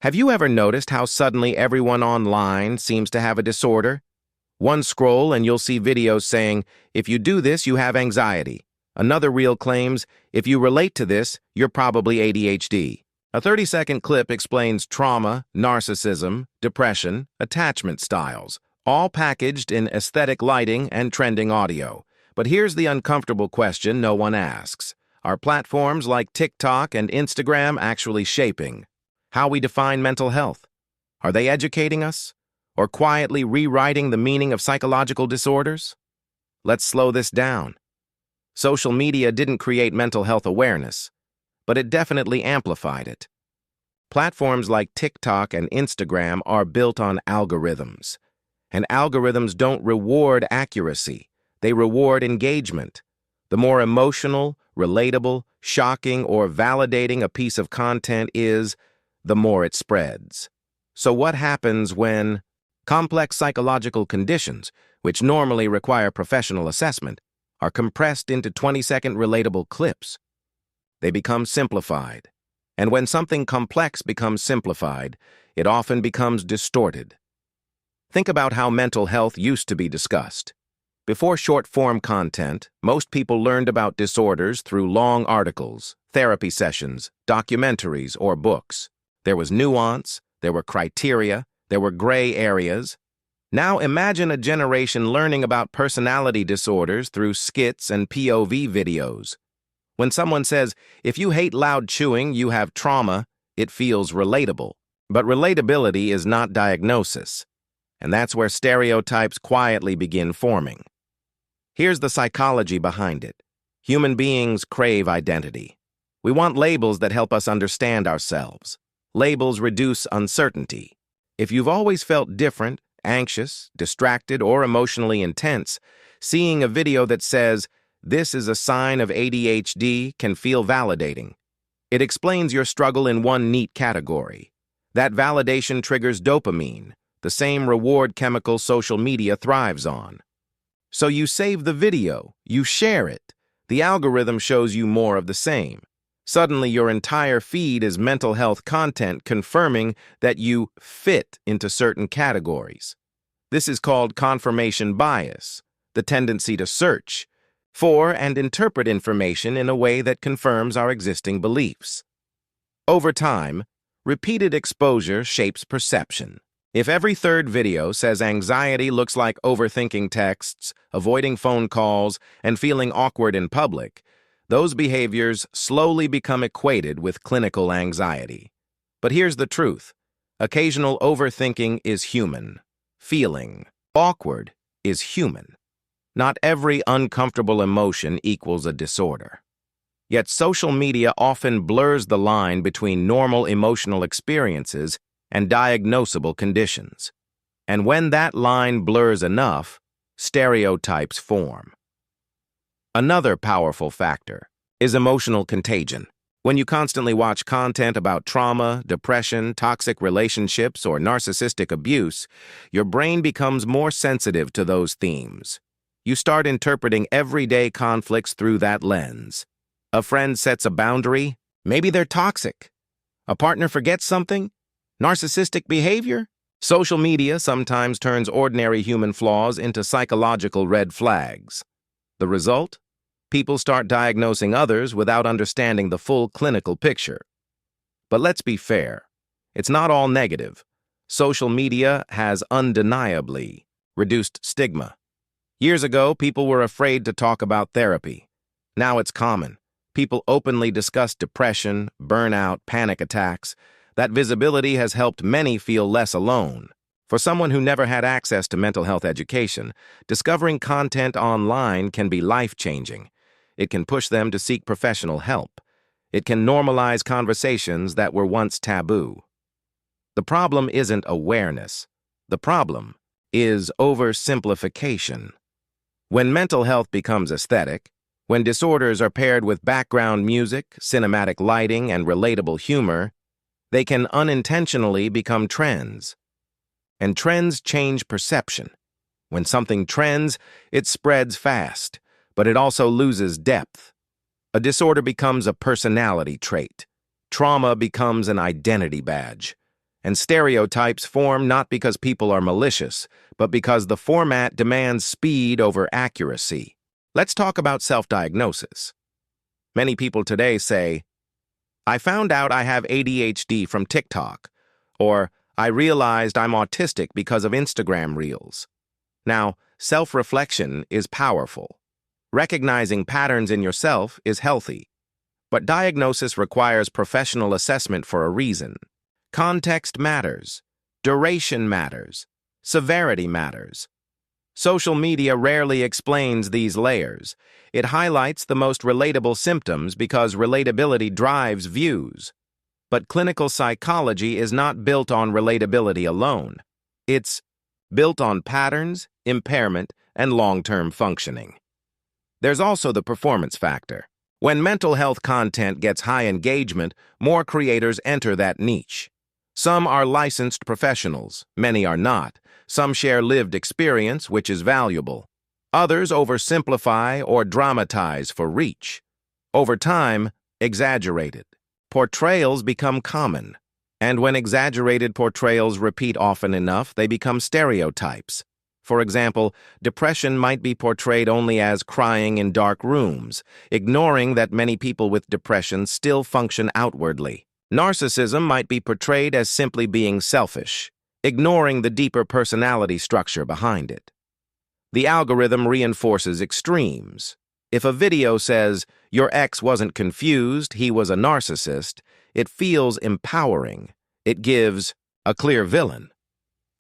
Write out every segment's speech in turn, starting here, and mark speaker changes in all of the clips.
Speaker 1: Have you ever noticed how suddenly everyone online seems to have a disorder? One scroll and you'll see videos saying, if you do this, you have anxiety. Another reel claims, if you relate to this, you're probably ADHD. A 30-second clip explains trauma, narcissism, depression, attachment styles, all packaged in aesthetic lighting and trending audio. But here's the uncomfortable question no one asks. Are platforms like TikTok and Instagram actually shaping how we define mental health? Are they educating us, or quietly rewriting the meaning of psychological disorders? Let's slow this down. Social media didn't create mental health awareness, but it definitely amplified it. Platforms like TikTok and Instagram are built on algorithms, and algorithms don't reward accuracy, they reward engagement. The more emotional, relatable, shocking, or validating a piece of content is, the more it spreads. So what happens when complex psychological conditions, which normally require professional assessment, are compressed into 20-second relatable clips? They become simplified. And when something complex becomes simplified, it often becomes distorted. Think about how mental health used to be discussed. Before short-form content, most people learned about disorders through long articles, therapy sessions, documentaries, or books. There was nuance, there were criteria, there were gray areas. Now imagine a generation learning about personality disorders through skits and POV videos. When someone says, if you hate loud chewing, you have trauma, it feels relatable. But relatability is not diagnosis. And that's where stereotypes quietly begin forming. Here's the psychology behind it. Human beings crave identity. We want labels that help us understand ourselves. Labels reduce uncertainty. If you've always felt different, anxious, distracted, or emotionally intense, seeing a video that says, this is a sign of ADHD can feel validating. It explains your struggle in one neat category. That validation triggers dopamine, the same reward chemical social media thrives on. So you save the video, you share it. The algorithm shows you more of the same. Suddenly, your entire feed is mental health content confirming that you fit into certain categories. This is called confirmation bias, the tendency to search for and interpret information in a way that confirms our existing beliefs. Over time, repeated exposure shapes perception. If every third video says anxiety looks like overthinking texts, avoiding phone calls, and feeling awkward in public, those behaviors slowly become equated with clinical anxiety. But here's the truth. Occasional overthinking is human. Feeling awkward is human. Not every uncomfortable emotion equals a disorder. Yet social media often blurs the line between normal emotional experiences and diagnosable conditions. And when that line blurs enough, stereotypes form. Another powerful factor is emotional contagion. When you constantly watch content about trauma, depression, toxic relationships, or narcissistic abuse, your brain becomes more sensitive to those themes. You start interpreting everyday conflicts through that lens. A friend sets a boundary, maybe they're toxic. A partner forgets something, narcissistic behavior. Social media sometimes turns ordinary human flaws into psychological red flags. The result? People start diagnosing others without understanding the full clinical picture. But let's be fair. It's not all negative. Social media has undeniably reduced stigma. Years ago, people were afraid to talk about therapy. Now it's common. People openly discuss depression, burnout, panic attacks. That visibility has helped many feel less alone. For someone who never had access to mental health education, discovering content online can be life-changing. It can push them to seek professional help. It can normalize conversations that were once taboo. The problem isn't awareness. The problem is oversimplification. When mental health becomes aesthetic, when disorders are paired with background music, cinematic lighting, and relatable humor, they can unintentionally become trends. And trends change perception. When something trends, it spreads fast, but it also loses depth. A disorder becomes a personality trait. Trauma becomes an identity badge. And stereotypes form not because people are malicious, but because the format demands speed over accuracy. Let's talk about self-diagnosis. Many people today say, "I found out I have ADHD from TikTok," or "I realized I'm autistic because of Instagram Reels." Now, self-reflection is powerful. Recognizing patterns in yourself is healthy. But diagnosis requires professional assessment for a reason. Context matters. Duration matters. Severity matters. Social media rarely explains these layers. It highlights the most relatable symptoms because relatability drives views. But clinical psychology is not built on relatability alone. It's built on patterns, impairment, and long-term functioning. There's also the performance factor. When mental health content gets high engagement, more creators enter that niche. Some are licensed professionals, many are not. Some share lived experience, which is valuable. Others oversimplify or dramatize for reach. Over time, exaggerated. Portrayals become common. And when exaggerated portrayals repeat often enough, they become stereotypes. For example, depression might be portrayed only as crying in dark rooms, ignoring that many people with depression still function outwardly. Narcissism might be portrayed as simply being selfish, ignoring the deeper personality structure behind it. The algorithm reinforces extremes. If a video says, "Your ex wasn't confused, he was a narcissist," it feels empowering. It gives a clear villain.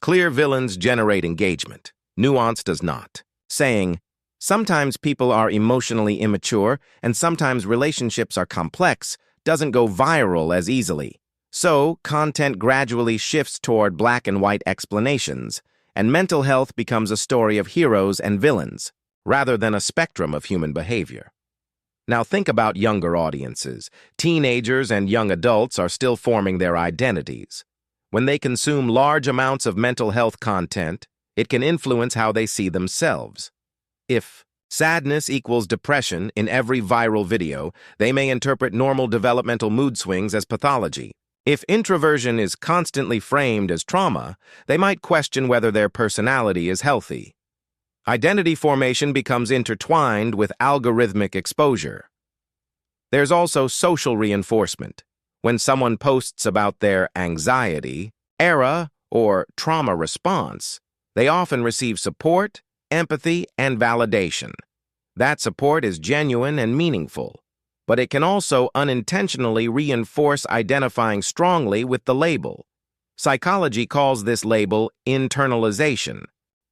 Speaker 1: Clear villains generate engagement. Nuance does not. Saying, "Sometimes people are emotionally immature and sometimes relationships are complex," doesn't go viral as easily. So, content gradually shifts toward black and white explanations, and mental health becomes a story of heroes and villains, rather than a spectrum of human behavior. Now think about younger audiences. Teenagers and young adults are still forming their identities. When they consume large amounts of mental health content, it can influence how they see themselves. If sadness equals depression in every viral video, they may interpret normal developmental mood swings as pathology. If introversion is constantly framed as trauma, they might question whether their personality is healthy. Identity formation becomes intertwined with algorithmic exposure. There's also social reinforcement. When someone posts about their anxiety, era, or trauma response, they often receive support, empathy, and validation. That support is genuine and meaningful, but it can also unintentionally reinforce identifying strongly with the label. Psychology calls this label internalization.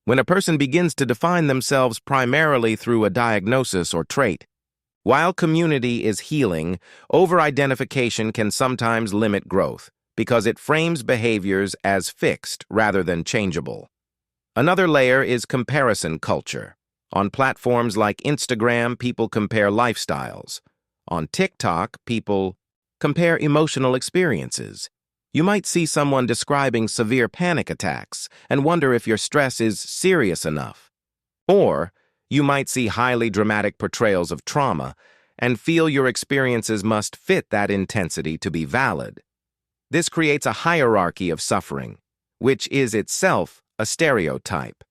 Speaker 1: When a person begins to define themselves primarily through a diagnosis or trait. While community is healing, over-identification can sometimes limit growth because it frames behaviors as fixed rather than changeable. Another layer is comparison culture. On platforms like Instagram, people compare lifestyles. On TikTok, people compare emotional experiences. You might see someone describing severe panic attacks and wonder if your stress is serious enough. Or you might see highly dramatic portrayals of trauma and feel your experiences must fit that intensity to be valid. This creates a hierarchy of suffering, which is itself a stereotype.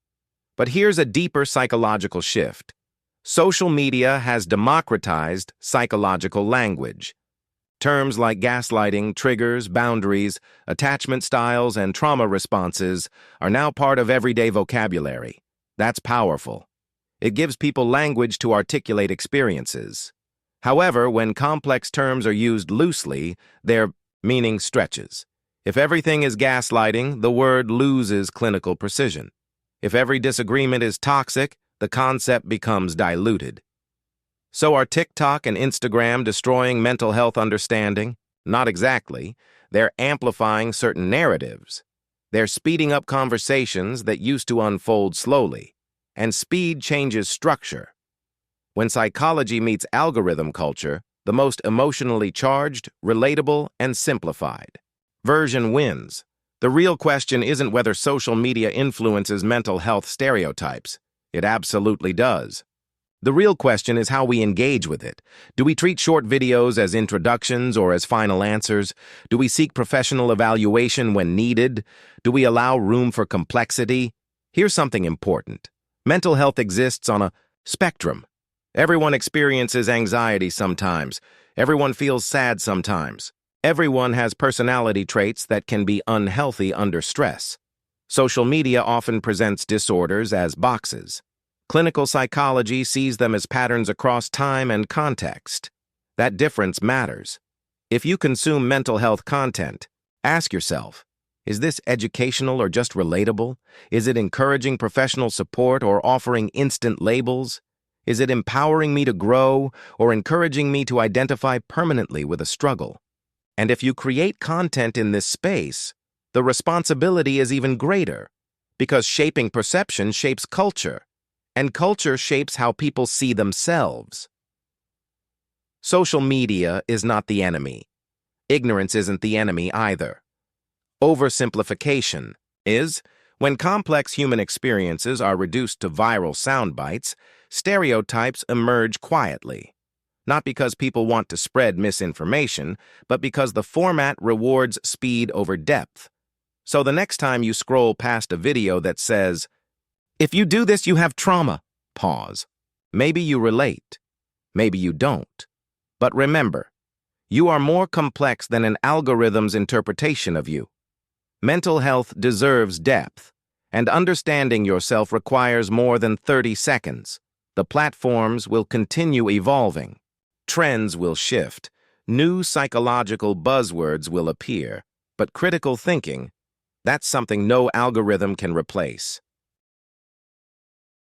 Speaker 1: But here's a deeper psychological shift. Social media has democratized psychological language. Terms like gaslighting, triggers, boundaries, attachment styles, and trauma responses are now part of everyday vocabulary. That's powerful. It gives people language to articulate experiences. However, when complex terms are used loosely, their meaning stretches. If everything is gaslighting, the word loses clinical precision. If every disagreement is toxic, the concept becomes diluted. So are TikTok and Instagram destroying mental health understanding? Not exactly. They're amplifying certain narratives. They're speeding up conversations that used to unfold slowly. And speed changes structure. When psychology meets algorithm culture, the most emotionally charged, relatable, and simplified version wins. The real question isn't whether social media influences mental health stereotypes. It absolutely does. The real question is how we engage with it. Do we treat short videos as introductions or as final answers? Do we seek professional evaluation when needed? Do we allow room for complexity? Here's something important. Mental health exists on a spectrum. Everyone experiences anxiety sometimes. Everyone feels sad sometimes. Everyone has personality traits that can be unhealthy under stress. Social media often presents disorders as boxes. Clinical psychology sees them as patterns across time and context. That difference matters. If you consume mental health content, ask yourself, is this educational or just relatable? Is it encouraging professional support or offering instant labels? Is it empowering me to grow or encouraging me to identify permanently with a struggle? And if you create content in this space, the responsibility is even greater, because shaping perception shapes culture, and culture shapes how people see themselves. Social media is not the enemy. Ignorance isn't the enemy either. Oversimplification is, when complex human experiences are reduced to viral sound bites, stereotypes emerge quietly. Not because people want to spread misinformation, but because the format rewards speed over depth. So the next time you scroll past a video that says, "If you do this, you have trauma," pause. Maybe you relate. Maybe you don't. But remember, you are more complex than an algorithm's interpretation of you. Mental health deserves depth, and understanding yourself requires more than 30 seconds. The platforms will continue evolving. Trends will shift. New psychological buzzwords will appear. But critical thinking, that's something no algorithm can replace.